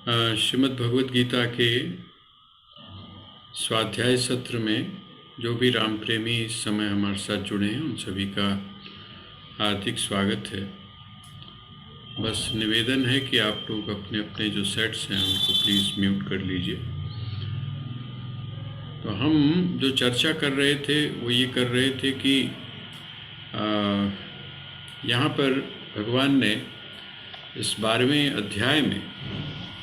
श्रीमद् भगवद गीता के स्वाध्याय सत्र में जो भी राम प्रेमी इस समय हमारे साथ जुड़े हैं उन सभी का हार्दिक स्वागत है। बस निवेदन है कि आप लोग अपने अपने जो सेट्स हैं उनको प्लीज़ म्यूट कर लीजिए। तो हम जो चर्चा कर रहे थे वो ये कर रहे थे कि यहाँ पर भगवान ने इस 12वें अध्याय में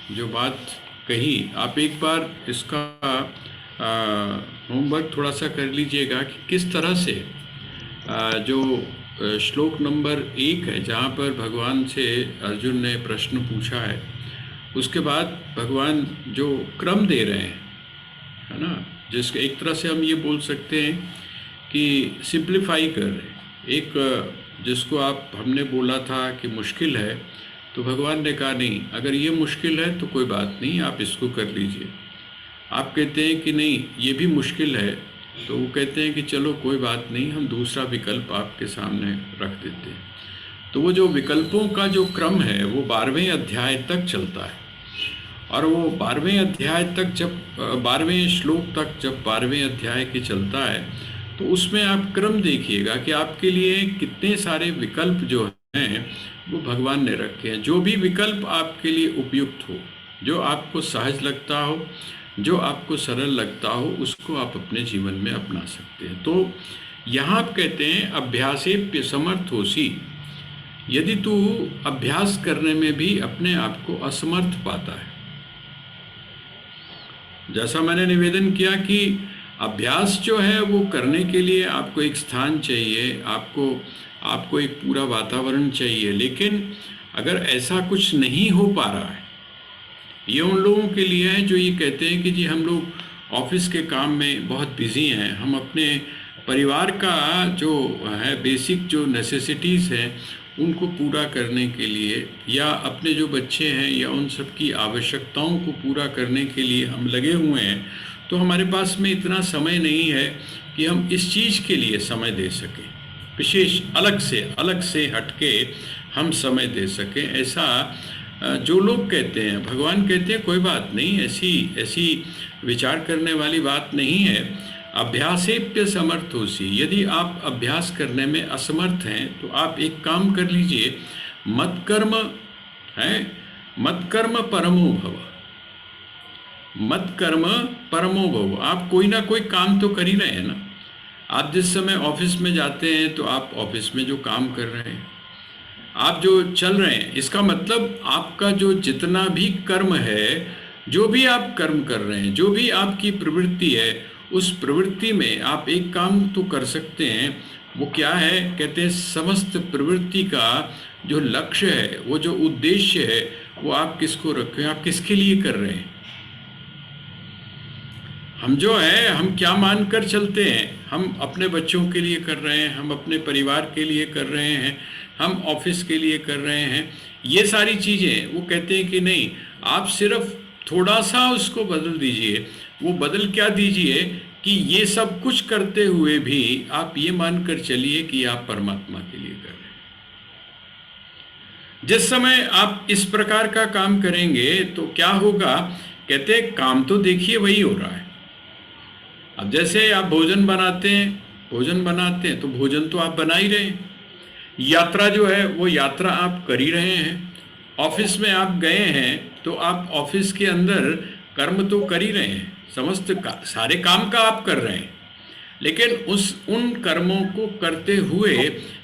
जो बात कही, आप एक बार इसका होमवर्क थोड़ा सा कर लीजिएगा कि किस तरह से जो श्लोक नंबर 1 है जहाँ पर भगवान से अर्जुन ने प्रश्न पूछा है, उसके बाद भगवान जो क्रम दे रहे हैं, है ना, जिसके एक तरह से हम ये बोल सकते हैं कि सिंप्लीफाई कर रहे हैं। एक जिसको आप हमने बोला था कि मुश्किल है, तो भगवान ने कहा नहीं, अगर ये मुश्किल है तो कोई बात नहीं, आप इसको कर लीजिए। आप कहते हैं कि नहीं ये भी मुश्किल है, तो वो कहते हैं कि चलो कोई बात नहीं, हम दूसरा विकल्प आपके सामने रख देते हैं। तो वो जो विकल्पों का जो क्रम है वो 12वें अध्याय तक चलता है, और वो 12वें अध्याय तक जब 12वें श्लोक तक जब 12वें अध्याय के चलता है, तो उसमें आप क्रम देखिएगा कि आपके लिए कितने सारे विकल्प जो हैं वो भगवान ने रखे हैं। जो भी विकल्प आपके लिए उपयुक्त हो, जो आपको सहज लगता हो, जो आपको सरल लगता हो, उसको आप अपने जीवन में अपना सकते हैं। तो यहाँ आप कहते हैं अभ्यासेप्य समर्थोसी, यदि तू अभ्यास करने में भी अपने आप को असमर्थ पाता है। जैसा मैंने निवेदन किया कि अभ्यास जो है वो करने के लिए आपको एक स्थान चाहिए, आपको एक पूरा वातावरण चाहिए, लेकिन अगर ऐसा कुछ नहीं हो पा रहा है, ये उन लोगों के लिए है जो ये कहते हैं कि जी हम लोग ऑफिस के काम में बहुत बिजी हैं, हम अपने परिवार का जो है बेसिक जो नेसेसिटीज़ हैं उनको पूरा करने के लिए, या अपने जो बच्चे हैं या उन सब की आवश्यकताओं को पूरा करने के लिए हम लगे हुए हैं, तो हमारे पास में इतना समय नहीं है कि हम इस चीज़ के लिए समय दे सकें, विशेष अलग से हटके हम समय दे सकें। ऐसा जो लोग कहते हैं, भगवान कहते हैं कोई बात नहीं, ऐसी विचार करने वाली बात नहीं है। अभ्यासेप्य समर्थोसी, यदि आप अभ्यास करने में असमर्थ हैं तो आप एक काम कर लीजिए, मत कर्म परमो भव, मत कर्म परमो भव। आप कोई ना कोई काम तो कर ही रहे हैं ना। आप जिस समय ऑफिस में जाते हैं तो आप ऑफिस में जो काम कर रहे हैं, आप जो चल रहे हैं, इसका मतलब आपका जो जितना भी कर्म है, जो भी आप कर्म कर रहे हैं, जो भी आपकी प्रवृत्ति है, उस प्रवृत्ति में आप एक काम तो कर सकते हैं। वो क्या है, कहते हैं समस्त प्रवृत्ति का जो लक्ष्य है, वो जो उद्देश्य है, वो आप किसको रखें, आप किसके लिए कर रहे हैं। हम जो है हम क्या मानकर चलते हैं, हम अपने बच्चों के लिए कर रहे हैं, हम अपने परिवार के लिए कर रहे हैं, हम ऑफिस के लिए कर रहे हैं, ये सारी चीज़ें। वो कहते हैं कि नहीं, आप सिर्फ थोड़ा सा उसको बदल दीजिए। वो बदल क्या दीजिए कि ये सब कुछ करते हुए भी आप ये मानकर चलिए कि आप परमात्मा के लिए कर रहे हैं। जिस समय आप इस प्रकार का काम करेंगे तो क्या होगा, कहते हैं काम तो देखिए वही हो रहा है। अब जैसे आप भोजन बनाते हैं तो भोजन तो आप बना ही रहे हैं। यात्रा जो है वो यात्रा आप कर ही रहे हैं। ऑफिस में आप गए हैं तो आप ऑफिस के अंदर कर्म तो कर ही रहे हैं, सारे काम का आप कर रहे हैं। लेकिन उन कर्मों को करते हुए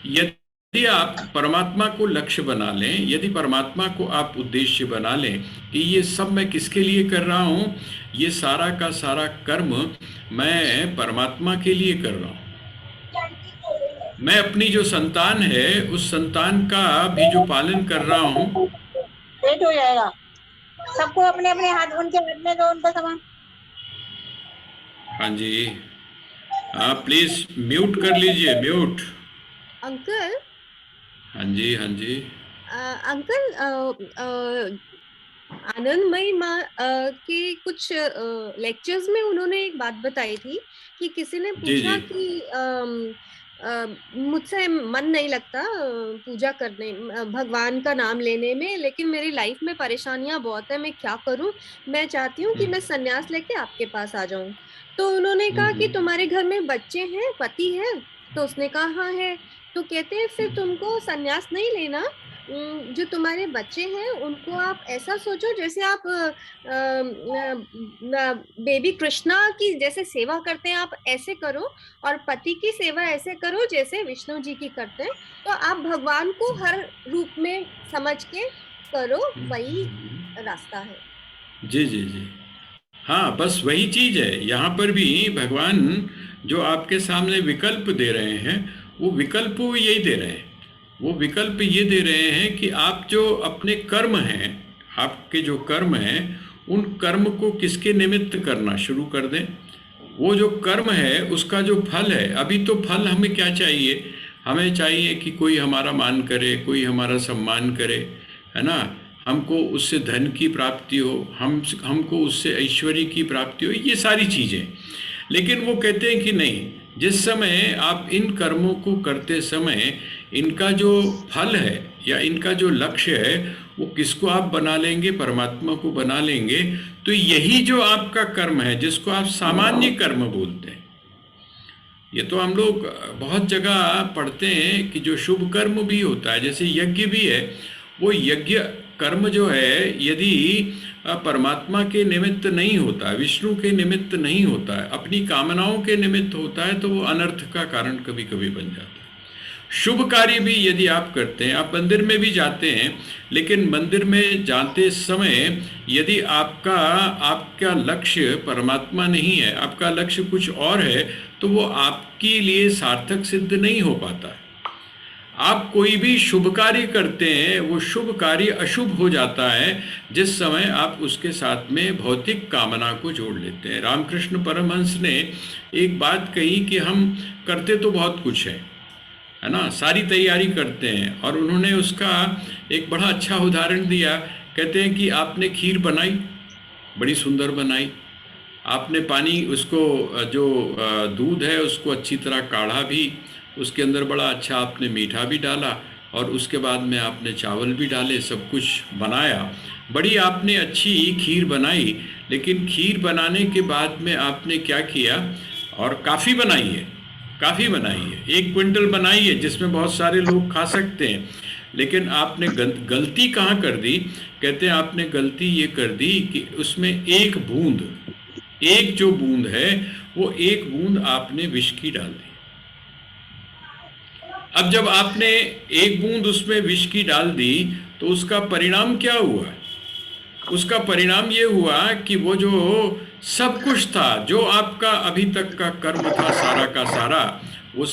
यदि आप परमात्मा को लक्ष्य बना लें, यदि परमात्मा को आप उद्देश्य बना लें कि ये सब मैं किसके लिए कर रहा हूँ, ये सारा का सारा कर्म मैं परमात्मा के लिए कर रहा हूँ। मैं अपनी जो संतान है उस संतान का भी जो पालन कर रहा हूँ। लेट हो जाएगा, सबको अपने अपने हाथ, उनके हाथ में दो उनका सामान। हाँ जी, आप प्लीज म्यूट कर लीजिए, म्यूट। अंकल। हाँ जी, हाँ जी। अंकल, आनंदमयी माँ के कुछ लेक्चर्स में उन्होंने एक बात बताई थी कि किसी ने जी पूछा जी। कि मुझसे मन नहीं लगता पूजा करने भगवान का नाम लेने में, लेकिन मेरी लाइफ में परेशानियां बहुत है, मैं क्या करूं। मैं चाहती हूँ कि हम्म, मैं संन्यास लेके आपके पास आ जाऊं। तो उन्होंने कहा कि हम्म, तुम्हारे घर में बच्चे हैं, पति है? तो उसने कहा हाँ है। तो कहते हैं फिर तुमको संन्यास नहीं लेना। जो तुम्हारे बच्चे हैं उनको आप ऐसा सोचो जैसे आप बेबी कृष्णा की जैसे सेवा करते हैं, आप ऐसे करो। और पति की सेवा ऐसे करो जैसे विष्णु जी की करते हैं। तो आप भगवान को हर रूप में समझ के करो, वही रास्ता है। जी जी जी। हाँ, बस वही चीज है। यहाँ पर भी भगवान जो आपके सामने विकल्प दे रहे हैं, वो विकल्प वो यही दे रहे हैं। वो विकल्प ये दे रहे हैं कि आप जो अपने कर्म हैं, आपके जो कर्म हैं, उन कर्म को किसके निमित्त करना शुरू कर दें। वो जो कर्म है उसका जो फल है, अभी तो फल हमें क्या चाहिए? हमें चाहिए कि कोई हमारा मान करे, कोई हमारा सम्मान करे, है ना। हमको उससे धन की प्राप्ति हो, हमको उससे ऐश्वर्य की प्राप्ति हो, ये सारी चीज़ें। लेकिन वो कहते हैं कि नहीं, जिस समय आप इन कर्मों को करते समय इनका जो फल है या इनका जो लक्ष्य है, वो किसको आप बना लेंगे? परमात्मा को बना लेंगे। तो यही जो आपका कर्म है, जिसको आप सामान्य कर्म बोलते हैं, ये तो हम लोग बहुत जगह पढ़ते हैं कि जो शुभ कर्म भी होता है, जैसे यज्ञ भी है, वो यज्ञ कर्म जो है, यदि परमात्मा के निमित्त नहीं होता है, विष्णु के निमित्त नहीं होता है, अपनी कामनाओं के निमित्त होता है, तो वो अनर्थ का कारण कभी कभी बन जाता है। शुभ कार्य भी यदि आप करते हैं, आप मंदिर में भी जाते हैं, लेकिन मंदिर में जाते समय यदि आपका आपका लक्ष्य परमात्मा नहीं है, आपका लक्ष्य कुछ और है, तो वो आपके लिए सार्थक सिद्ध नहीं हो पाता है। आप कोई भी शुभ कार्य करते हैं, वो शुभ कार्य अशुभ हो जाता है जिस समय आप उसके साथ में भौतिक कामना को जोड़ लेते हैं। रामकृष्ण परमहंस ने एक बात कही कि हम करते तो बहुत कुछ है ना, सारी तैयारी करते हैं, और उन्होंने उसका एक बड़ा अच्छा उदाहरण दिया। कहते हैं कि आपने खीर बनाई, बड़ी सुंदर बनाई, आपने पानी उसको जो दूध है उसको अच्छी तरह काढ़ा भी, उसके अंदर बड़ा अच्छा आपने मीठा भी डाला, और उसके बाद में आपने चावल भी डाले, सब कुछ बनाया, बड़ी आपने अच्छी खीर बनाई। लेकिन खीर बनाने के बाद में आपने क्या किया? और काफ़ी बनाई है, काफ़ी बनाई है, 1 क्विंटल बनाई है, जिसमें बहुत सारे लोग खा सकते हैं। लेकिन आपने गलती कहाँ कर दी? कहते हैं आपने गलती ये कर दी कि उसमें एक बूंद, एक जो बूंद है, वो एक बूंद आपने विष की डाल दी। अब जब आपने एक बूंद उसमें विष की डाल दी, तो उसका परिणाम क्या हुआ? उसका परिणाम ये हुआ कि वो जो सब कुछ था, जो आपका अभी तक का कर्म था सारा का सारा, वो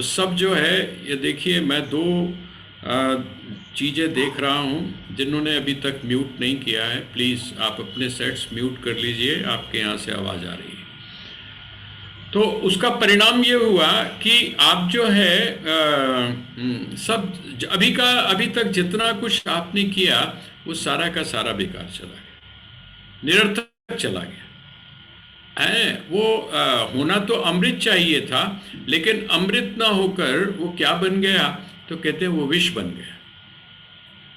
सब जो है, ये देखिए, मैं दो चीज़ें देख रहा हूँ। जिन्होंने अभी तक म्यूट नहीं किया है, प्लीज़ आप अपने सेट्स म्यूट कर लीजिए, आपके यहाँ से आवाज़ आ रही है। तो उसका परिणाम ये हुआ कि आप जो है सब अभी तक जितना कुछ आपने किया, वो सारा का सारा बेकार चला गया, निरर्थक चला गया है। वो होना तो अमृत चाहिए था, लेकिन अमृत ना होकर वो क्या बन गया? तो कहते हैं वो विष बन गया,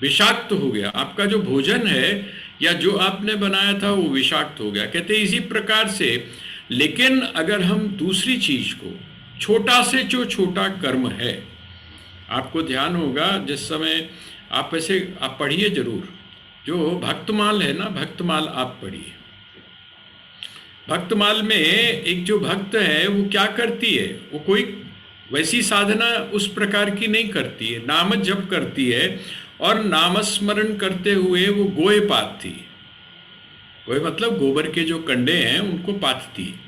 विषाक्त हो गया। आपका जो भोजन है या जो आपने बनाया था, वो विषाक्त हो गया। कहते हैं इसी प्रकार से, लेकिन अगर हम दूसरी चीज को, छोटा से जो छोटा कर्म है, आपको ध्यान होगा जिस समय आप ऐसे आप पढ़िए जरूर, जो भक्तमाल है ना, भक्तमाल आप पढ़िए। भक्तमाल में एक जो भक्त है, वो क्या करती है? वो कोई वैसी साधना उस प्रकार की नहीं करती है, नाम जप करती है, और नामस्मरण करते हुए वो गोए पाथती है। गोए मतलब गोबर के जो कंडे हैं उनको पाथती है,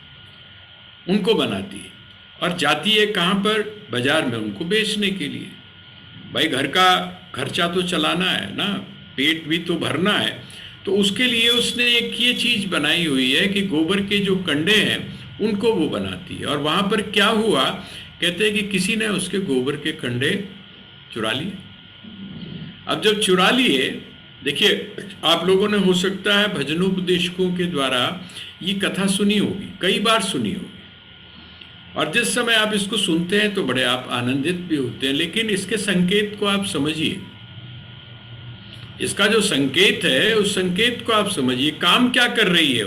उनको बनाती है, और जाती है कहाँ पर? बाजार में उनको बेचने के लिए। भाई घर का खर्चा तो चलाना है ना, पेट भी तो भरना है, तो उसके लिए उसने एक ये चीज़ बनाई हुई है कि गोबर के जो कंडे हैं उनको वो बनाती है। और वहाँ पर क्या हुआ? कहते हैं कि किसी ने उसके गोबर के कंडे चुरा लिए। अब जब चुरा लिए, देखिए, आप लोगों ने हो सकता है भजनोपदेशकों के द्वारा ये कथा सुनी होगी, कई बार सुनी होगी, और जिस समय आप इसको सुनते हैं तो बड़े आप आनंदित भी होते हैं, लेकिन इसके संकेत को आप समझिए। इसका जो संकेत है उस संकेत को आप समझिए। काम क्या कर रही है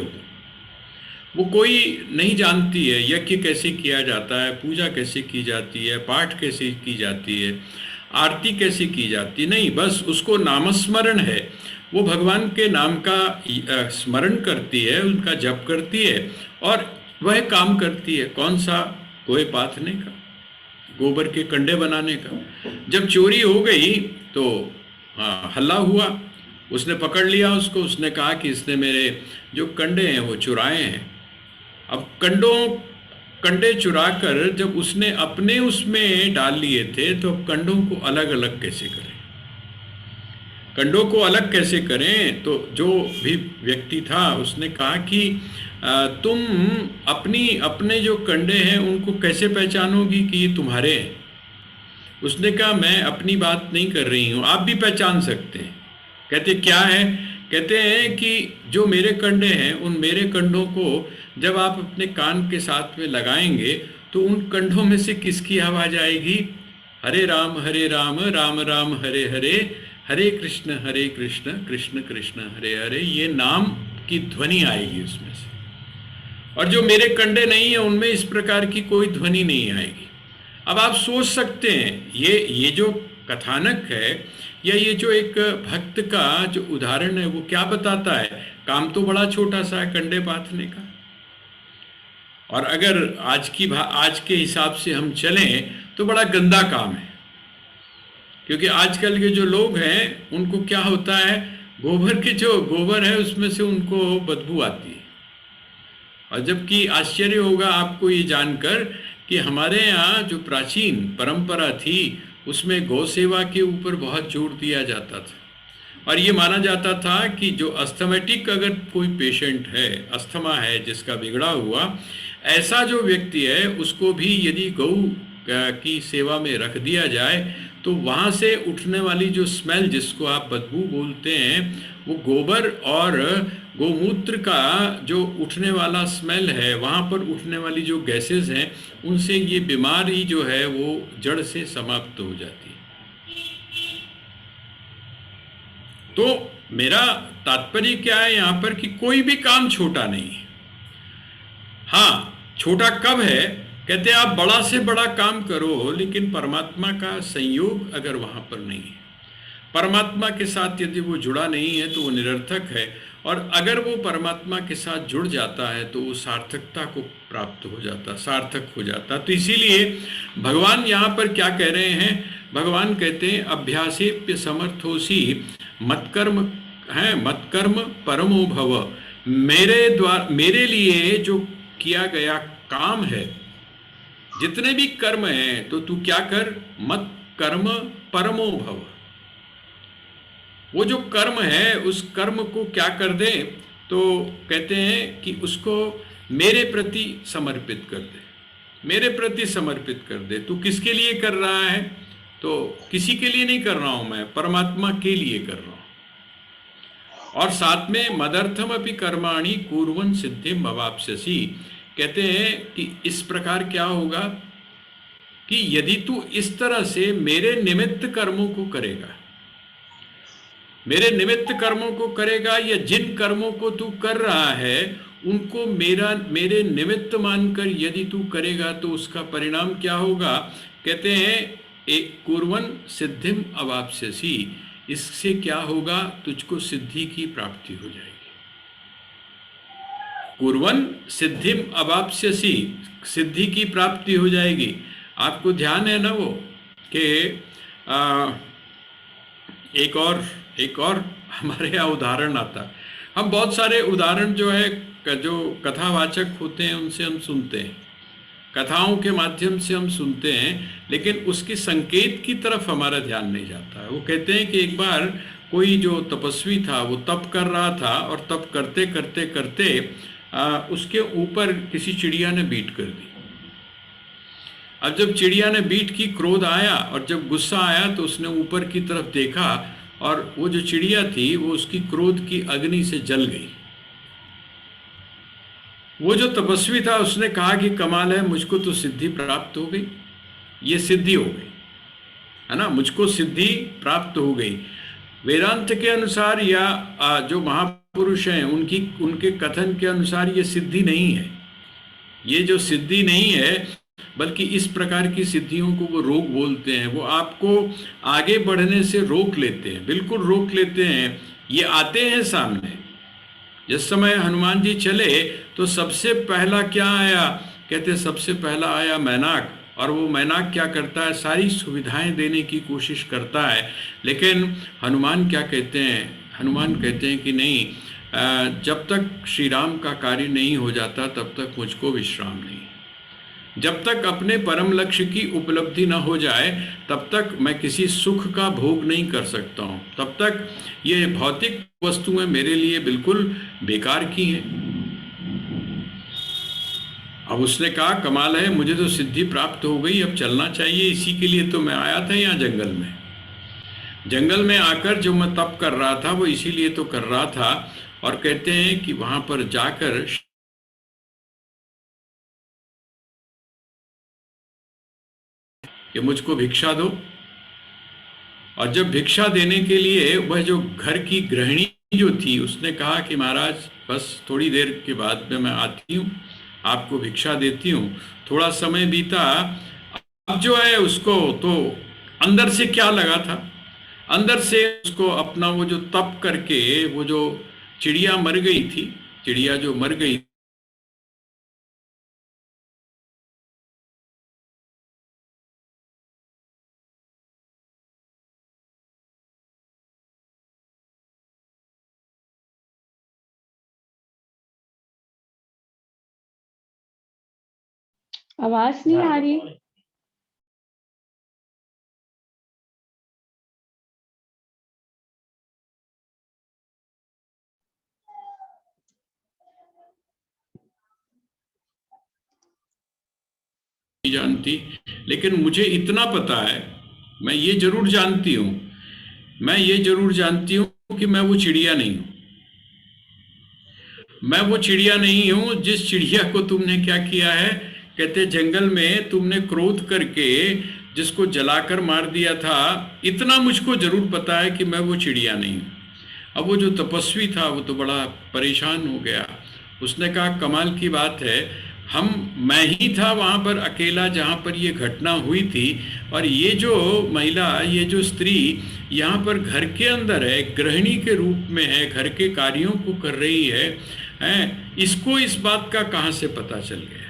वो कोई नहीं जानती है। यज्ञ कैसे किया जाता है, पूजा कैसे की जाती है, पाठ कैसे की जाती है, आरती कैसे की जाती है, नहीं, बस उसको नामस्मरण है। वो भगवान के नाम का स्मरण करती है, उनका जप करती है और वह काम करती है। कौन सा? गोए पाथने का, गोबर के कंडे बनाने का। जब चोरी हो गई तो हल्ला हुआ, उसने पकड़ लिया उसको, उसने कहा कि इसने मेरे जो कंडे हैं वो चुराए हैं। अब कंडे चुराकर जब उसने अपने उसमें डाल लिए थे तो कंडों को अलग अलग कैसे करें, कंडों को अलग कैसे करें? तो जो भी व्यक्ति था उसने कहा कि तुम अपने जो कंडे हैं उनको कैसे पहचानोगी कि ये तुम्हारे हैं? उसने कहा मैं अपनी बात नहीं कर रही हूँ, आप भी पहचान सकते हैं। कहते क्या है? कहते हैं कि जो मेरे कंडे हैं उन मेरे कंडों को जब आप अपने कान के साथ में लगाएंगे तो उन कंडों में से किसकी आवाज़ आएगी? हरे राम राम राम हरे हरे, हरे कृष्ण कृष्ण कृष्ण हरे हरे, ये नाम की ध्वनि आएगी उसमें से। और जो मेरे कंडे नहीं है उनमें इस प्रकार की कोई ध्वनि नहीं आएगी। अब आप सोच सकते हैं ये जो कथानक है या ये जो एक भक्त का जो उदाहरण है वो क्या बताता है? काम तो बड़ा छोटा सा है कंडे पाथने का, और अगर आज के हिसाब से हम चलें तो बड़ा गंदा काम है। क्योंकि आजकल के जो लोग हैं उनको क्या होता है, गोबर है उसमें से उनको बदबू आती है। और जबकि आश्चर्य होगा आपको ये जानकर कि हमारे यहाँ जो प्राचीन परंपरा थी उसमें गौ सेवा के ऊपर बहुत जोर दिया जाता था। और ये माना जाता था कि जो अस्थमेटिक अगर कोई पेशेंट है, अस्थमा है जिसका बिगड़ा हुआ, ऐसा जो व्यक्ति है उसको भी यदि गौ की सेवा में रख दिया जाए तो वहाँ से उठने वाली जो स्मेल जिसको आप बदबू बोलते हैं, वो गोबर और गोमूत्र का जो उठने वाला स्मेल है, वहाँ पर उठने वाली जो गैसेस हैं, उनसे ये बीमारी जो है वो जड़ से समाप्त हो जाती है। तो मेरा तात्पर्य क्या है यहाँ पर कि कोई भी काम छोटा नहीं है। हाँ, छोटा कब है? कहते हैं आप बड़ा से बड़ा काम करो लेकिन परमात्मा का संयोग अगर वहाँ पर नहीं है, परमात्मा के साथ यदि वो जुड़ा नहीं है तो वो निरर्थक है। और अगर वो परमात्मा के साथ जुड़ जाता है तो वो सार्थकता को प्राप्त हो जाता, सार्थक हो जाता। तो इसीलिए भगवान यहाँ पर क्या कह रहे हैं? भगवान कहते हैं अभ्यासेप्य समर्थोसी मत्कर्म परमो भव। मेरे लिए जो किया गया काम है, जितने भी कर्म हैं, तो तू क्या कर? मत कर्म परमो भव। वो जो कर्म है उस कर्म को क्या कर दे? तो कहते हैं कि उसको मेरे प्रति समर्पित कर दे, मेरे प्रति समर्पित कर दे। तू किसके लिए कर रहा है? तो किसी के लिए नहीं कर रहा हूं मैं, परमात्मा के लिए कर रहा हूं। और साथ में मदर्थम अपि कर्माणि कुर्वन् सिद्धिम अवाप्स्यसि। कहते हैं कि इस प्रकार क्या होगा कि यदि तू इस तरह से मेरे निमित्त कर्मों को करेगा, मेरे निमित्त कर्मों को करेगा, या जिन कर्मों को तू कर रहा है उनको मेरे निमित्त मानकर यदि तू करेगा तो उसका परिणाम क्या होगा? कहते हैं एक कुर्वन् सिद्धिम अवाप्स्यसि। इससे क्या होगा? तुझको सिद्धि की प्राप्ति हो जाएगी। कुर्वन् सिद्धिम अवाप्स्यसि, सिद्धि की प्राप्ति हो जाएगी। आपको ध्यान है ना वो कि एक और हमारे यहाँ उदाहरण आता। हम बहुत सारे उदाहरण जो है जो कथावाचक होते हैं उनसे हम सुनते हैं, कथाओं के माध्यम से हम सुनते हैं, लेकिन उसकी संकेत की तरफ हमारा ध्यान नहीं जाता है। वो कहते हैं कि एक बार कोई जो तपस्वी था वो तप कर रहा था और तप करते करते करते उसके ऊपर किसी चिड़िया ने बीट कर दी। अब जब चिड़िया ने बीट की, क्रोध आया, और जब गुस्सा आया तो उसने ऊपर की तरफ देखा और वो जो चिड़िया थी वो उसकी क्रोध की अग्नि से जल गई। वो जो तपस्वी था उसने कहा कि कमाल है, मुझको तो सिद्धि प्राप्त हो गई, ये सिद्धि हो गई, है ना, मुझको सिद्धि प्राप्त हो गई। वेदांत के अनुसार या जो महापुरुष हैं उनके कथन के अनुसार ये सिद्धि नहीं है। ये जो सिद्धि नहीं है, बल्कि इस प्रकार की सिद्धियों को वो रोग बोलते हैं। वो आपको आगे बढ़ने से रोक लेते हैं, बिल्कुल रोक लेते हैं। ये आते हैं सामने। जिस समय हनुमान जी चले तो सबसे पहला क्या आया, कहते सबसे पहला आया मैनाक। और वो मैनाक क्या करता है, सारी सुविधाएं देने की कोशिश करता है। लेकिन हनुमान क्या कहते हैं, हनुमान कहते हैं कि नहीं, जब तक श्री राम का कार्य नहीं हो जाता तब तक मुझको विश्राम नहीं। जब तक अपने परम लक्ष्य की उपलब्धि न हो जाए तब तक मैं किसी सुख का भोग नहीं कर सकता हूँ। तब तक ये भौतिक वस्तुएं मेरे लिए बिल्कुल बेकार की हैं। अब उसने कहा कमाल है, मुझे तो सिद्धि प्राप्त हो गई, अब चलना चाहिए। इसी के लिए तो मैं आया था यहाँ जंगल में। जंगल में आकर जो मैं तप कर रहा था वो इसीलिए तो कर रहा था। और कहते हैं कि वहां पर जाकर कि मुझको भिक्षा दो। और जब भिक्षा देने के लिए वह जो घर की गृहिणी जो थी उसने कहा कि महाराज बस थोड़ी देर के बाद में मैं आती हूँ, आपको भिक्षा देती हूँ। थोड़ा समय बीता, अब जो है उसको तो अंदर से क्या लगा था, अंदर से उसको अपना वो जो तप करके वो जो चिड़िया मर गई थी, चिड़िया जो मर गई, आवाज नहीं आ रही। नहीं जानती, लेकिन मुझे इतना पता है, मैं ये जरूर जानती हूँ, मैं ये जरूर जानती हूँ कि मैं वो चिड़िया नहीं हूँ। मैं वो चिड़िया नहीं हूँ जिस चिड़िया को तुमने क्या किया है, कहते जंगल में तुमने क्रोध करके जिसको जलाकर मार दिया था। इतना मुझको जरूर पता है कि मैं वो चिड़िया नहीं हूँ। अब वो जो तपस्वी था वो तो बड़ा परेशान हो गया। उसने कहा कमाल की बात है, मैं ही था वहाँ पर अकेला जहाँ पर ये घटना हुई थी, और ये जो महिला, ये जो स्त्री यहाँ पर घर के अंदर है, गृहिणी के रूप में है, घर के कार्यों को कर रही है, इसको इस बात का कहाँ से पता चल गया?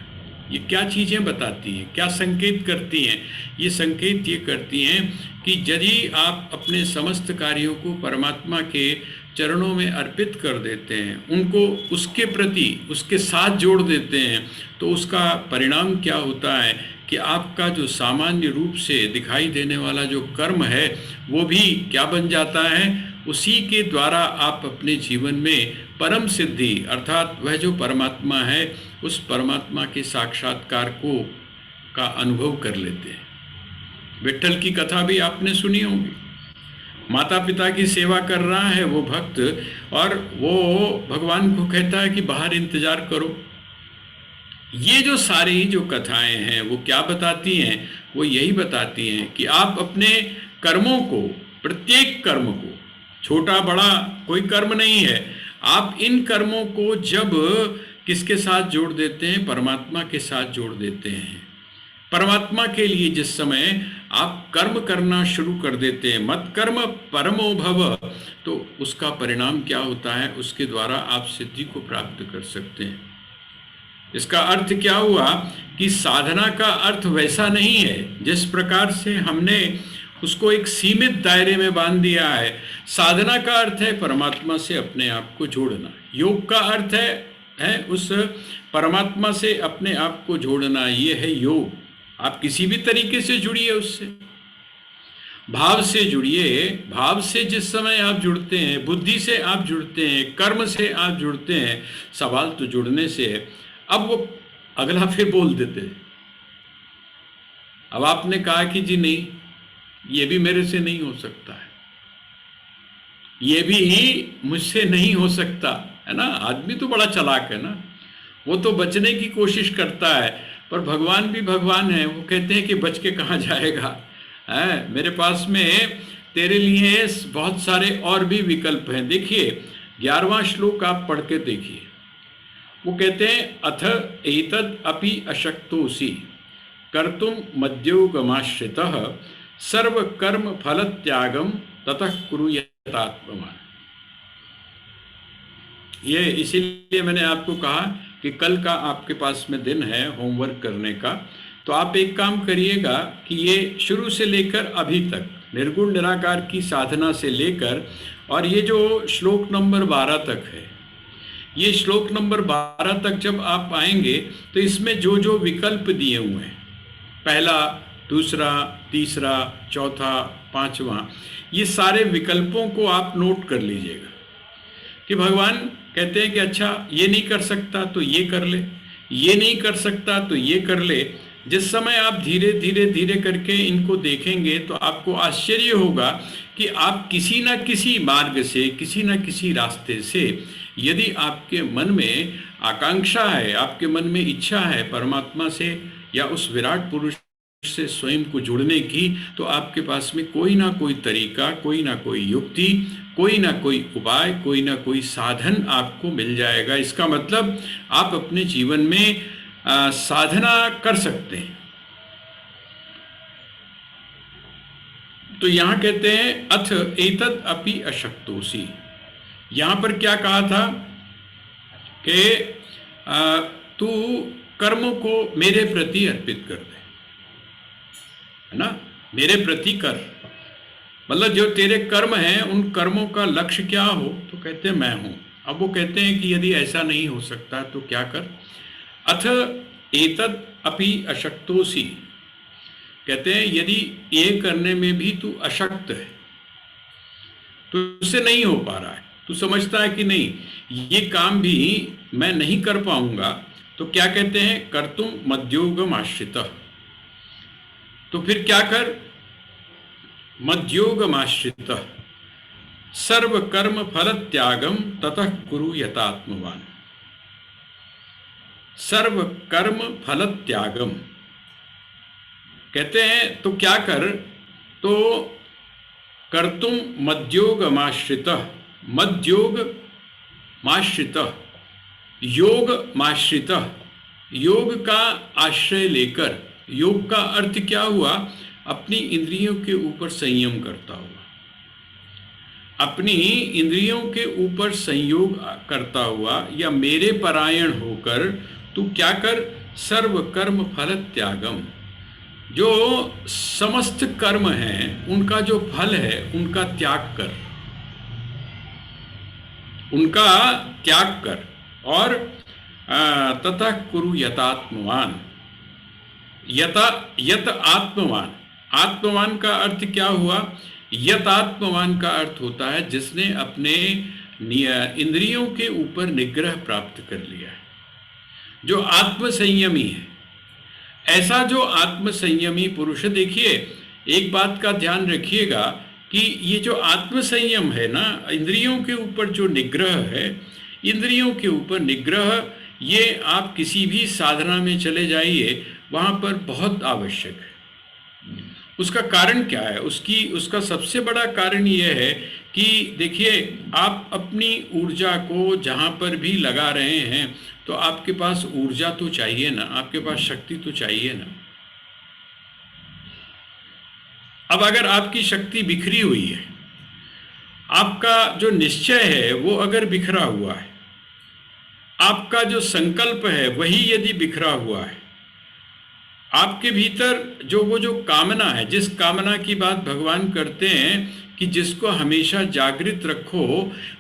ये क्या चीज़ें बताती हैं, क्या संकेत करती हैं? ये संकेत ये करती हैं कि यदि आप अपने समस्त कार्यों को परमात्मा के चरणों में अर्पित कर देते हैं, उनको उसके प्रति उसके साथ जोड़ देते हैं, तो उसका परिणाम क्या होता है कि आपका जो सामान्य रूप से दिखाई देने वाला जो कर्म है वो भी क्या बन जाता है, उसी के द्वारा आप अपने जीवन में परम सिद्धि अर्थात वह जो परमात्मा है उस परमात्मा के साक्षात्कार का अनुभव कर लेते हैं। विट्ठल की कथा भी आपने सुनी होगी। माता पिता की सेवा कर रहा है वो भक्त, और वो भगवान को कहता है कि बाहर इंतजार करो। ये जो सारी जो कथाएं हैं वो क्या बताती हैं? वो यही बताती हैं कि आप अपने कर्मों को, प्रत्येक कर्म को, छोटा बड़ा कोई कर्म नहीं है, आप इन कर्मों को जब किसके साथ जोड़ देते हैं, परमात्मा के साथ जोड़ देते हैं। परमात्मा के लिए जिस समय आप कर्म करना शुरू कर देते हैं, मत कर्म परमो भव, तो उसका परिणाम क्या होता है, उसके द्वारा आप सिद्धि को प्राप्त कर सकते हैं। इसका अर्थ क्या हुआ कि साधना का अर्थ वैसा नहीं है जिस प्रकार से हमने उसको एक सीमित दायरे में बांध दिया है। साधना का अर्थ है परमात्मा से अपने आप को जोड़ना। योग का अर्थ है उस परमात्मा से अपने आप को जोड़ना, ये है योग। आप किसी भी तरीके से जुड़िए उससे, भाव से जुड़िए। भाव से जिस समय आप जुड़ते हैं, बुद्धि से आप जुड़ते हैं, कर्म से आप जुड़ते हैं, सवाल तो जुड़ने से है। अब वो अगला फिर बोल देते हैं। अब आपने कहा कि जी नहीं, ये भी मेरे से नहीं हो सकता है, ये भी मुझसे नहीं हो सकता, है ना। आदमी तो बड़ा चालाक है ना, वो तो बचने की कोशिश करता है, पर भगवान भी भगवान है, वो कहते हैं कि बच के कहाँ जाएगा, है मेरे पास में तेरे लिए बहुत सारे और भी विकल्प हैं। देखिए 11वां श्लोक आप पढ़ के देखिए, वो कहते हैं अथ एतद अपि अशक्तोसि कर्तुम मद्योगमाश्रितः सर्व कर्म फल त्यागम ततः कुरु यतात्मवान्। ये इसीलिए मैंने आपको कहा कि कल का आपके पास में दिन है होमवर्क करने का, तो आप एक काम करिएगा कि ये शुरू से लेकर अभी तक निर्गुण निराकार की साधना से लेकर और ये जो श्लोक नंबर 12 तक है, ये श्लोक नंबर 12 तक जब आप आएंगे तो इसमें जो जो विकल्प दिए हुए हैं, पहला, दूसरा, तीसरा, चौथा, पांचवा, ये सारे विकल्पों को आप नोट कर लीजिएगा कि भगवान कहते हैं कि अच्छा ये नहीं कर सकता तो ये कर ले, ये नहीं कर सकता तो ये कर ले। जिस समय आप धीरे धीरे धीरे करके इनको देखेंगे तो आपको आश्चर्य होगा कि आप किसी न किसी मार्ग से, किसी न किसी रास्ते से, यदि आपके मन में आकांक्षा है, आपके मन में इच्छा है परमात्मा से या उस विराट पुरुष से स्वयं को जुड़ने की, तो आपके पास में कोई ना कोई तरीका, कोई ना कोई युक्ति, कोई ना कोई उपाय, कोई ना कोई साधन आपको मिल जाएगा। इसका मतलब आप अपने जीवन में साधना कर सकते हैं। तो यहां कहते हैं अथ एतद अपि अशक्तोसि। यहां पर क्या कहा था कि तू कर्मों को मेरे प्रति अर्पित कर दे, है ना, मेरे प्रति कर, मतलब जो तेरे कर्म हैं उन कर्मों का लक्ष्य क्या हो, तो कहते हैं मैं हूं। अब वो कहते हैं कि यदि ऐसा नहीं हो सकता तो क्या कर, अथ एतद अपि अशक्तोसि, कहते हैं यदि ये करने में भी तू अशक्त है, तो उससे नहीं हो पा रहा है, तू समझता है कि नहीं ये काम भी मैं नहीं कर पाऊंगा, तो क्या कहते हैं कर्तुम मद्योगम आश्रितः, तो फिर क्या कर, मद्योगम आश्रितः सर्व कर्म फल त्यागम ततः कुरु यतात्मवान्। सर्व कर्म फल त्यागम कहते हैं तो क्या कर, तो कर्तुम मद्योगमाश्रितः, मद्योगमाश्रितः, योग माश्रितः, योग का आश्रय लेकर, योग का अर्थ क्या हुआ, अपनी इंद्रियों के ऊपर संयम करता हुआ, अपनी इंद्रियों के ऊपर संयोग करता हुआ या मेरे परायण होकर तू क्या कर, सर्व कर्म फल त्यागम, जो समस्त कर्म हैं उनका जो फल है उनका त्याग कर, उनका त्याग कर, और तथा कुरु यतात्मवान। यत आत्मवान, आत्मवान का अर्थ क्या हुआ, यत आत्मवान का अर्थ होता है जिसने अपने इंद्रियों के ऊपर निग्रह प्राप्त कर लिया है, जो आत्म संयमी है। ऐसा जो आत्म संयमी पुरुष, देखिए एक बात का ध्यान रखिएगा कि ये जो आत्म संयम है ना, इंद्रियों के ऊपर जो निग्रह है, इंद्रियों के ऊपर निग्रह, ये आप किसी भी साधना में चले जाइए वहाँ पर बहुत आवश्यक है। उसका कारण क्या है, उसका सबसे बड़ा कारण यह है कि देखिए आप अपनी ऊर्जा को जहाँ पर भी लगा रहे हैं तो आपके पास ऊर्जा तो चाहिए ना, आपके पास शक्ति तो चाहिए ना। अब अगर आपकी शक्ति बिखरी हुई है, आपका जो निश्चय है वो अगर बिखरा हुआ है, आपका जो संकल्प है वही यदि बिखरा हुआ है, आपके भीतर जो कामना है, जिस कामना की बात भगवान करते हैं कि जिसको हमेशा जागृत रखो,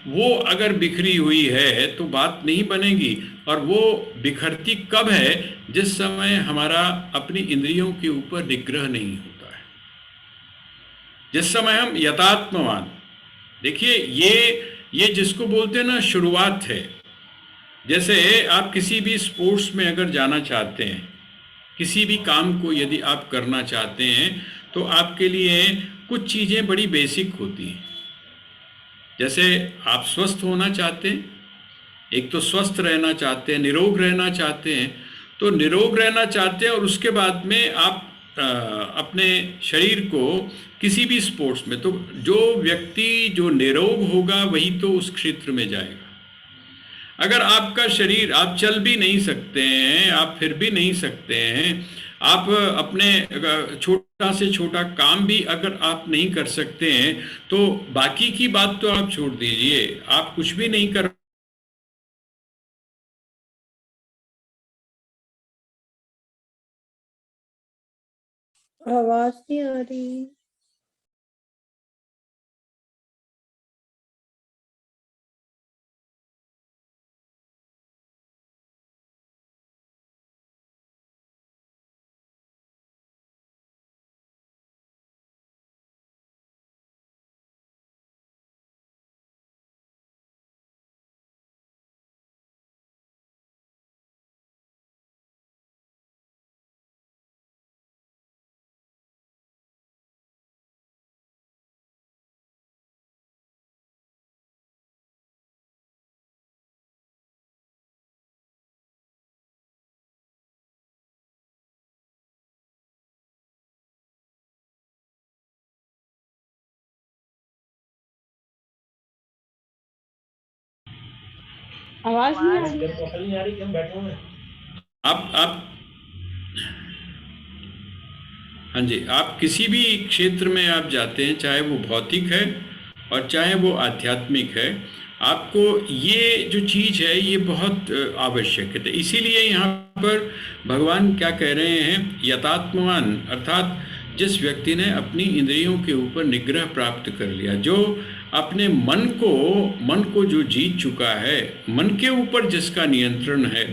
वो अगर बिखरी हुई है तो बात नहीं बनेगी। और वो बिखरती कब है, जिस समय हमारा अपनी इंद्रियों के ऊपर निग्रह नहीं होता है, जिस समय हम यथात्मवान, देखिए ये जिसको बोलते हैं ना शुरुआत है। जैसे आप किसी भी स्पोर्ट्स में अगर जाना चाहते हैं, किसी भी काम को यदि आप करना चाहते हैं तो आपके लिए कुछ चीज़ें बड़ी बेसिक होती हैं। जैसे आप स्वस्थ होना चाहते हैं एक तो स्वस्थ रहना चाहते हैं, निरोग रहना चाहते हैं, तो निरोग रहना चाहते हैं और उसके बाद में आप अपने शरीर को किसी भी स्पोर्ट्स में, तो जो व्यक्ति जो निरोग होगा वही तो उस क्षेत्र में जाएगा। अगर आपका शरीर, आप चल भी नहीं सकते हैं, आप फिर भी नहीं सकते हैं, आप अपने छोटा से छोटा काम भी अगर आप नहीं कर सकते हैं, तो बाकी की बात तो आप छोड़ दीजिए, आप कुछ भी नहीं कर। आवाज नहीं आ रही। आवाज नहीं आ रही। आप हाँ जी, आप किसी भी क्षेत्र में आप जाते हैं, चाहे वो भौतिक है और चाहे वो आध्यात्मिक है, आपको ये जो चीज़ है ये बहुत आवश्यक है। इसीलिए यहाँ पर भगवान क्या कह रहे हैं, यतात्मवान, अर्थात जिस व्यक्ति ने अपनी इंद्रियों के ऊपर निग्रह प्राप्त कर लिया, जो अपने मन को जो जीत चुका है, मन के ऊपर जिसका नियंत्रण है,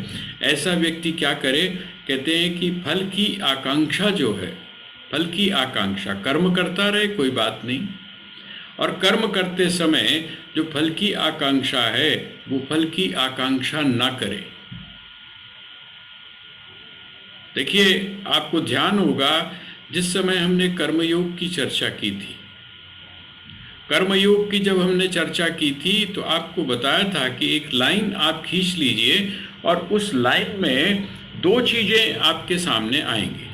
ऐसा व्यक्ति क्या करे, कहते हैं कि फल की आकांक्षा जो है, फल की आकांक्षा, कर्म करता रहे कोई बात नहीं, और कर्म करते समय जो फल की आकांक्षा है वो फल की आकांक्षा ना करे। देखिए, आपको ध्यान होगा जिस समय हमने कर्मयोग की चर्चा की थी, कर्मयोग की जब हमने चर्चा की थी तो आपको बताया था कि एक लाइन आप खींच लीजिए और उस लाइन में दो चीज़ें आपके सामने आएंगी।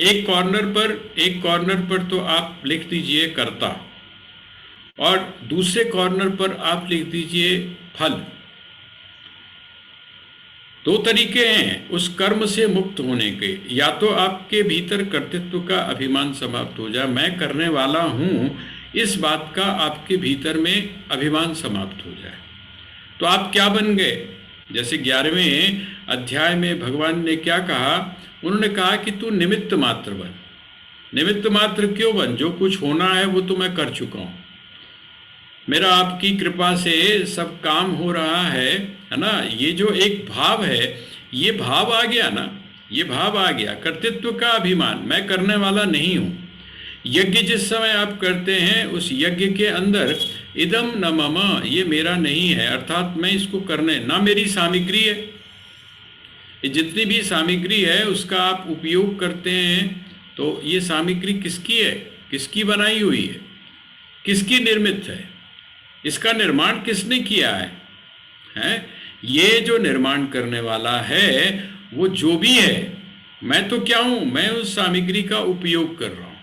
एक कॉर्नर पर तो आप लिख दीजिए कर्ता, और दूसरे कॉर्नर पर आप लिख दीजिए फल। दो तरीके हैं उस कर्म से मुक्त होने के, या तो आपके भीतर कर्तृत्व का अभिमान समाप्त हो जाए, मैं करने वाला हूँ, इस बात का आपके भीतर में अभिमान समाप्त हो जाए, तो आप क्या बन गए। जैसे 11वें अध्याय में भगवान ने क्या कहा, उन्होंने कहा कि तू निमित्त मात्र बन। निमित्त मात्र क्यों बन, जो कुछ होना है वो तो मैं कर चुका हूँ, मेरा आपकी कृपा से सब काम हो रहा है ना। ये जो एक भाव है, ये भाव आ गया ना, ये भाव आ गया, कर्तृत्व का अभिमान, मैं करने वाला नहीं हूँ। यज्ञ जिस समय आप करते हैं, उस यज्ञ के अंदर इदम न मम, ये मेरा नहीं है, अर्थात मैं इसको करने, ना मेरी सामग्री है, ये जितनी भी सामग्री है उसका आप उपयोग करते हैं, तो ये सामग्री किसकी है, किसकी बनाई हुई है, किसकी निर्मित है, इसका निर्माण किसने किया है? ये जो निर्माण करने वाला है वो जो भी है, मैं तो क्या हूँ, मैं उस सामग्री का उपयोग कर रहा हूँ।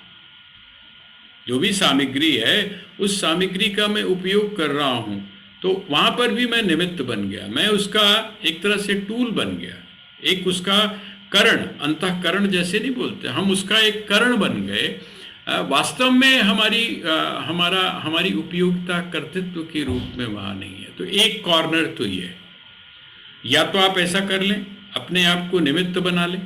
जो भी सामग्री है उस सामग्री का मैं उपयोग कर रहा हूँ, तो वहाँ पर भी मैं निमित्त बन गया, मैं उसका एक तरह से टूल बन गया, एक उसका करण, अंतःकरण जैसे नहीं बोलते हम, उसका एक करण बन गए। वास्तव में हमारी उपयोगिता कर्तृत्व के रूप में वहाँ नहीं है। तो एक कॉर्नर तो ये है, या तो आप ऐसा कर लें, अपने आप को निमित्त बना लें।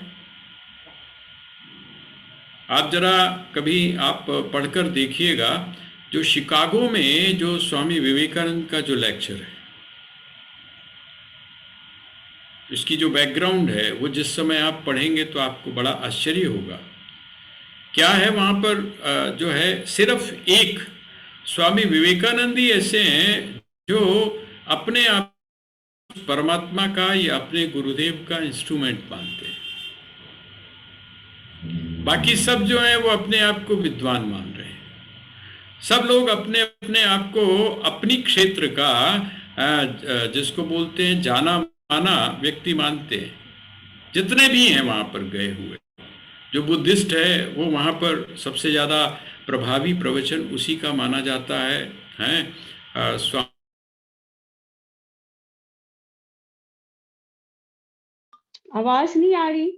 आप जरा कभी आप पढ़कर देखिएगा, जो शिकागो में जो स्वामी विवेकानंद का जो लेक्चर है, इसकी जो बैकग्राउंड है, वो जिस समय आप पढ़ेंगे तो आपको बड़ा आश्चर्य होगा। क्या है वहाँ पर जो है, सिर्फ एक स्वामी विवेकानंद ही ऐसे हैं जो अपने आप परमात्मा का या अपने गुरुदेव का इंस्ट्रूमेंट मानते हैं। बाकी सब जो है वो अपने आप को विद्वान मान रहे हैं। सब लोग अपने अपने आप को अपनी क्षेत्र का जिसको बोलते हैं जाना माना व्यक्ति मानते हैं, जितने भी हैं वहाँ पर गए हुए, जो बुद्धिस्ट है वो वहाँ पर सबसे ज़्यादा प्रभावी प्रवचन उसी का माना जाता है। आवाज नहीं आ रही।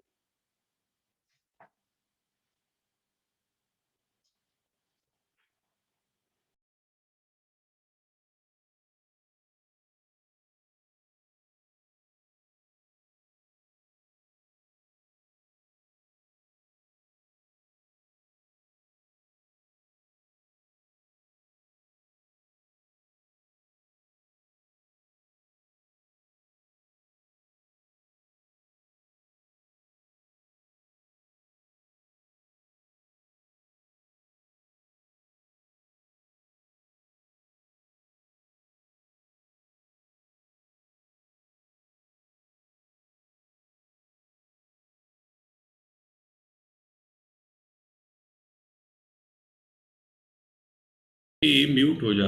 म्यूट हो जाता,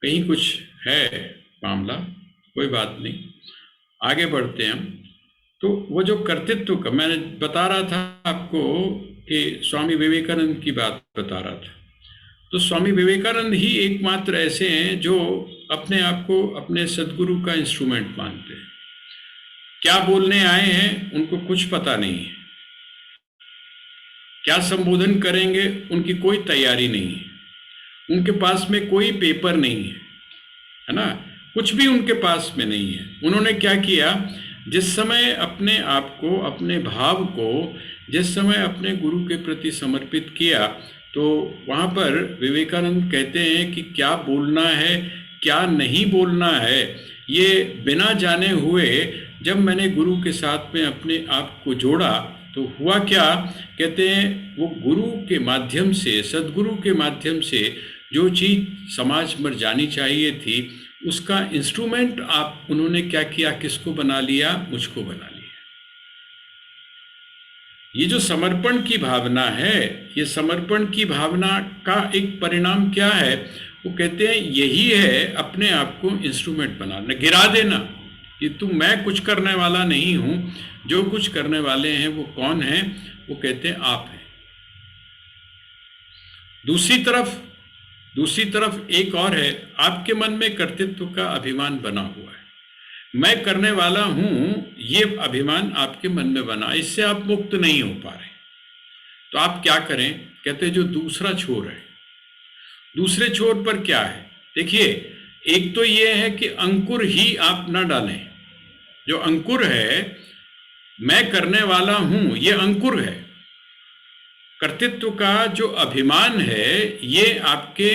कहीं कुछ है मामला, कोई बात नहीं, आगे बढ़ते हैं हम। तो वो जो कर्तृत्व का मैं बता रहा था आपको कि स्वामी विवेकानंद की बात बता रहा था। तो स्वामी विवेकानंद ही एकमात्र ऐसे हैं जो अपने आप को अपने सद्गुरु का इंस्ट्रूमेंट मानते हैं। क्या बोलने आए हैं उनको कुछ पता नहीं है, क्या संबोधन करेंगे उनकी कोई तैयारी नहीं है, उनके पास में कोई पेपर नहीं है ना, कुछ भी उनके पास में नहीं है। उन्होंने क्या किया, जिस समय अपने आप को, अपने भाव को जिस समय अपने गुरु के प्रति समर्पित किया, तो वहाँ पर विवेकानंद कहते हैं कि क्या बोलना है क्या नहीं बोलना है, ये बिना जाने हुए जब मैंने गुरु के साथ में अपने आप को जोड़ा तो हुआ क्या, कहते हैं वो गुरु के माध्यम से, सद्गुरु के माध्यम से जो चीज़ समाज में जानी चाहिए थी उसका इंस्ट्रूमेंट आप उन्होंने क्या किया, किसको बना लिया, मुझको बना लिया। ये जो समर्पण की भावना है, ये समर्पण की भावना का एक परिणाम क्या है, वो कहते हैं यही है अपने आप को इंस्ट्रूमेंट बनाना, गिरा देना कि मैं कुछ करने वाला नहीं हूँ, जो कुछ करने वाले हैं वो कौन है, वो कहते हैं आप हैं। दूसरी तरफ एक और है, आपके मन में कर्तृत्व का अभिमान बना हुआ है, मैं करने वाला हूँ, ये अभिमान आपके मन में बना, इससे आप मुक्त नहीं हो पा रहे। तो आप क्या करें, कहते हैं जो दूसरा छोर है, दूसरे छोर पर क्या है, देखिए एक तो ये है कि अंकुर ही आप ना डालें। जो अंकुर है, मैं करने वाला हूँ, ये अंकुर है। कर्तृत्व का जो अभिमान है ये आपके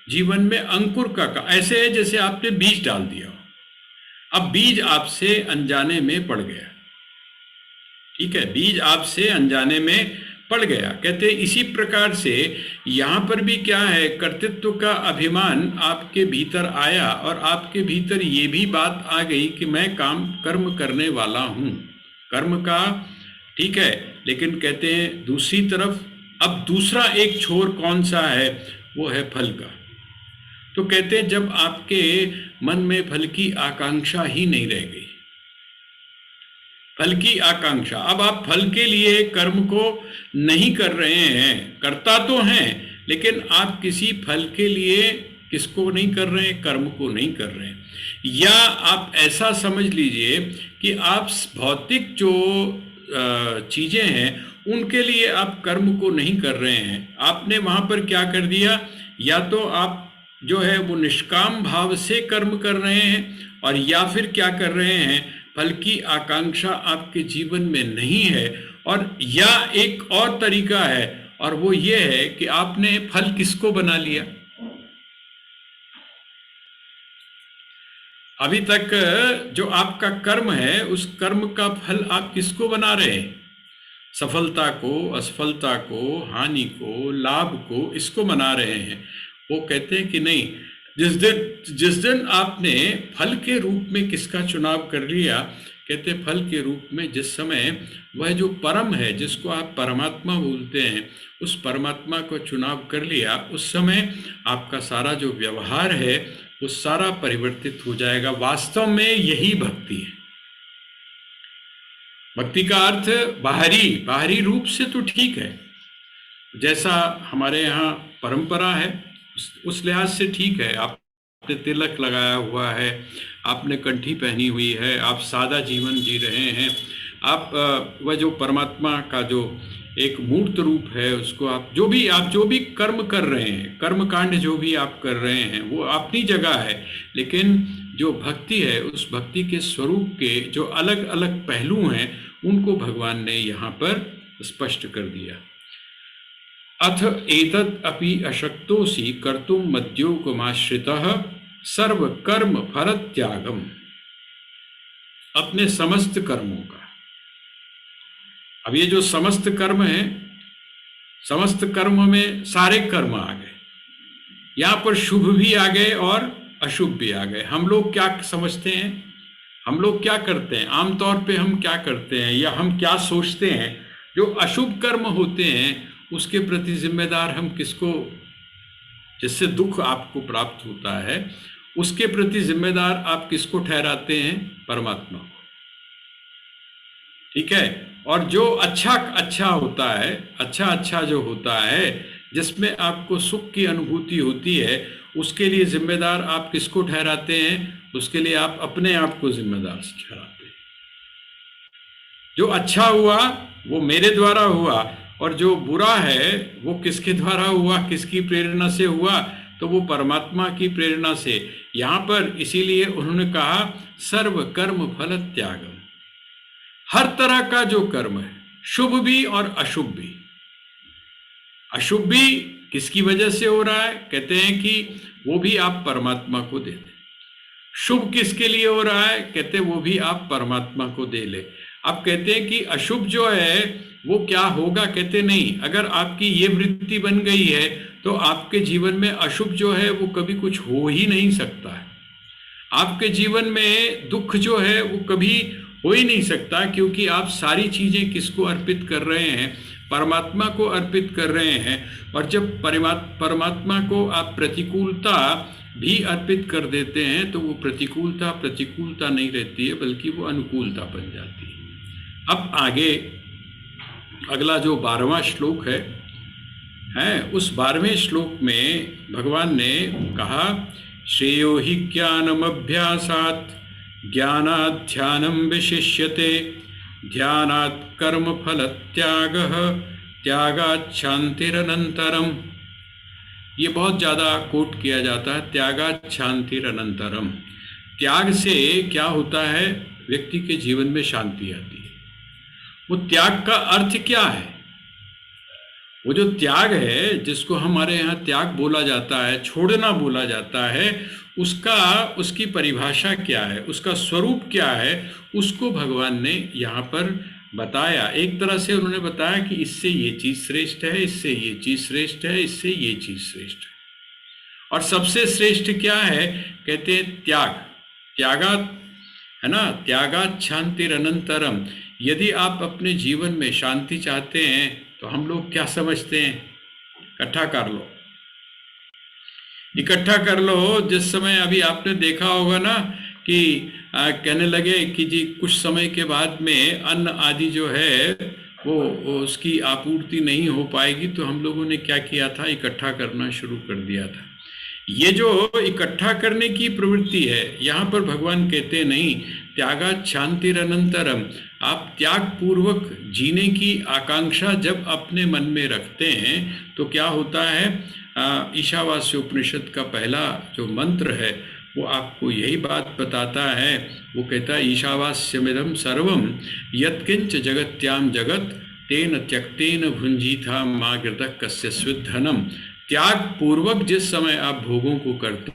जीवन में अंकुर का ऐसे है जैसे आपने बीज डाल दिया हो। अब बीज आपसे अनजाने में पड़ गया, ठीक है, बीज आपसे अनजाने में पड़ गया। कहते हैं इसी प्रकार से यहाँ पर भी क्या है, कर्तृत्व का अभिमान आपके भीतर आया और आपके भीतर ये भी बात आ गई कि मैं कर्म करने वाला हूँ, कर्म का, ठीक है। लेकिन कहते हैं दूसरी तरफ अब दूसरा एक छोर कौन सा है, वो है फल का। तो कहते हैं जब आपके मन में फल की आकांक्षा ही नहीं रह गई, फल की आकांक्षा, अब आप फल के लिए कर्म को नहीं कर रहे हैं, करता तो हैं लेकिन आप किसी फल के लिए किसको नहीं कर रहे हैं, कर्म को नहीं कर रहे हैं। या आप ऐसा समझ लीजिए कि आप भौतिक जो चीज़ें हैं उनके लिए आप कर्म को नहीं कर रहे हैं। आपने वहाँ पर क्या कर दिया, या तो आप जो है वो निष्काम भाव से कर्म कर रहे हैं, और या फिर क्या कर रहे हैं, फल की आकांक्षा आपके जीवन में नहीं है। और या एक और तरीका है, और वो ये है कि आपने फल किसको बना लिया। अभी तक जो आपका कर्म है उस कर्म का फल आप किसको बना रहे हैं, सफलता को, असफलता को, हानि को, लाभ को, इसको बना रहे हैं। वो कहते हैं कि नहीं, जिस दिन आपने फल के रूप में किसका चुनाव कर लिया, कहते फल के रूप में जिस समय वह जो परम है, जिसको आप परमात्मा बोलते हैं, उस परमात्मा को चुनाव कर लिया, उस समय आपका सारा जो व्यवहार है वो सारा परिवर्तित हो जाएगा। वास्तव में यही भक्ति है। भक्ति का अर्थ बाहरी रूप से तो ठीक है, जैसा हमारे यहाँ परंपरा है उस लिहाज से ठीक है। आपने तिलक लगाया हुआ है, आपने कंठी पहनी हुई है, आप सादा जीवन जी रहे हैं, आप वह जो परमात्मा का जो एक मूर्त रूप है उसको आप जो भी कर्म कर रहे हैं, कर्म कांड जो भी आप कर रहे हैं वो अपनी जगह है, लेकिन जो भक्ति है उस भक्ति के स्वरूप के जो अलग अलग पहलू हैं उनको भगवान ने यहाँ पर स्पष्ट कर दिया। अथ एतद् अपि अशक्तोसि कर्तुम मद्योगमाश्रितः सर्व कर्म फलत्यागम। अपने समस्त कर्मों का, अब ये जो समस्त कर्म है, समस्त कर्म में सारे कर्म आ गए, यहाँ पर शुभ भी आ गए और अशुभ भी आ गए। हम लोग क्या समझते हैं, हम लोग क्या करते हैं, आमतौर पे हम क्या करते हैं या हम क्या सोचते हैं, जो अशुभ कर्म होते हैं उसके प्रति जिम्मेदार हम किसको, जिससे दुख आपको प्राप्त होता है उसके प्रति जिम्मेदार आप किसको ठहराते हैं, परमात्मा को, ठीक है। और जो अच्छा होता है, अच्छा जो होता है, जिसमें आपको सुख की अनुभूति होती है, उसके लिए जिम्मेदार आप किसको ठहराते हैं, उसके लिए आप अपने आप को जिम्मेदार ठहराते हैं। जो अच्छा हुआ वो मेरे द्वारा हुआ और जो बुरा है वो किसके द्वारा हुआ, किसकी प्रेरणा से हुआ, तो वो परमात्मा की प्रेरणा से। यहाँ पर इसीलिए उन्होंने कहा सर्व कर्म फल त्यागम। हर तरह का जो कर्म है, शुभ भी और अशुभ भी। अशुभ भी किसकी वजह से हो रहा है, कहते हैं कि वो भी आप परमात्मा को दे दें। शुभ किसके लिए हो रहा है, कहते वो भी आप परमात्मा को दे ले। अब कहते हैं कि अशुभ जो है वो क्या होगा, कहते नहीं, अगर आपकी ये वृत्ति बन गई है तो आपके जीवन में अशुभ जो है वो कभी कुछ हो ही नहीं सकता है। आपके जीवन में दुख जो है वो कभी हो ही नहीं सकता, क्योंकि आप सारी चीजें किसको अर्पित कर रहे हैं, परमात्मा को अर्पित कर रहे हैं। और जब परमात्मा को आप प्रतिकूलता भी अर्पित कर देते हैं तो वो प्रतिकूलता नहीं रहती है, बल्कि वो अनुकूलता बन जाती है। अब आगे अगला जो 12वां श्लोक है, उस 12वें श्लोक में भगवान ने कहा श्रेयो हि ज्ञानमभ्यासात् ज्ञानात् ध्यानं विशिष्यते ध्यानात् कर्म फल त्यागः त्यागात् शांतिरनंतरम। ये बहुत ज़्यादा कोट किया जाता है, त्यागात् शांतिरनंतरम। त्याग से क्या होता है, व्यक्ति के जीवन में शांति आती है। वो त्याग का अर्थ क्या है, वो जो त्याग है जिसको हमारे यहाँ त्याग बोला जाता है, छोड़ना बोला जाता है, उसकी परिभाषा क्या है, उसका स्वरूप क्या है, उसको भगवान ने यहाँ पर बताया। एक तरह से उन्होंने बताया कि इससे ये चीज श्रेष्ठ है, इससे ये चीज श्रेष्ठ है, इससे ये चीज श्रेष्ठ है। और सबसे श्रेष्ठ क्या है, कहते हैं त्यागात, है ना, त्यागात शांतिरनंतरम। यदि आप अपने जीवन में शांति चाहते हैं तो हम लोग क्या समझते हैं, इकट्ठा कर लो। जिस समय अभी आपने देखा होगा ना कि कहने लगे कि जी कुछ समय के बाद में अन्न आदि जो है वो उसकी आपूर्ति नहीं हो पाएगी, तो हम लोगों ने क्या किया था, इकट्ठा करना शुरू कर दिया था। ये जो इकट्ठा करने की प्रवृत्ति है, यहाँ पर भगवान कहते नहीं, त्यागात् शांतिरनंतरम। आप त्याग पूर्वक जीने की आकांक्षा जब अपने मन में रखते हैं तो क्या होता है, ईशावास्य उपनिषद का पहला जो मंत्र है वो आपको यही बात बताता है। वो कहता है ईशावास्यमिदं सर्वं यत्किंच जगत्याम जगत तेन त्यक्तेन भुंजीथा मा गृतः कस्य स्विद्धनम। त्याग पूर्वक जिस समय आप भोगों को करते